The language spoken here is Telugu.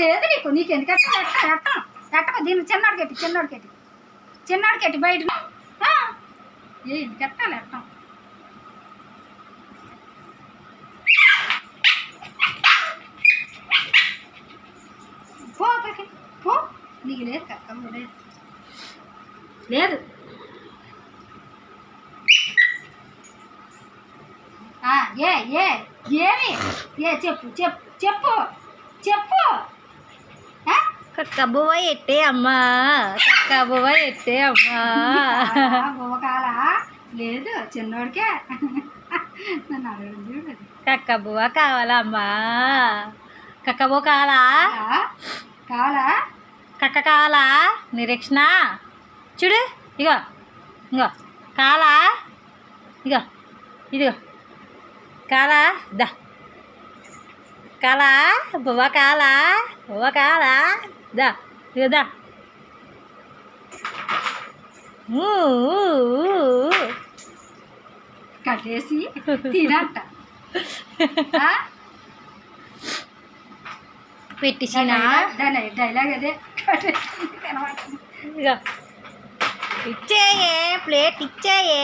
లేదు నీకు ఎందుకు ఎట్టకు దీన్ని చిన్నాడికెట్టి బయట ఎట్టాలి ఎట్టం పో పో నీకు లేదు కట్టం లేదు ఏమి చెప్పు చెప్పు చెప్పు చెప్పు కక్కబువ్వ ఎట్టే అమ్మా కక్కబువ్వ ఎట్టే అమ్మా బువ్వ కాలా లేదు చిన్నోడికే నన్ను అడగడం చూడదు కక్కబువ్వ కావాలమ్మా కక్కబువ్వ కావాలా కావాలా కక్క కావాలా నిరీక్షణ చూడు ఇగో ఇగో కాలా ఇగో ఇదిగో కాలా దా కాలా బువ్వ కాలా దా ఇగో దా కట్టేసి తినట్ట పెట్టిసిన డైలాగ్ అదే కట్టేసి తినమాట ఇగో ఇచ్చేయే ప్లేట్ ఇచ్చేయే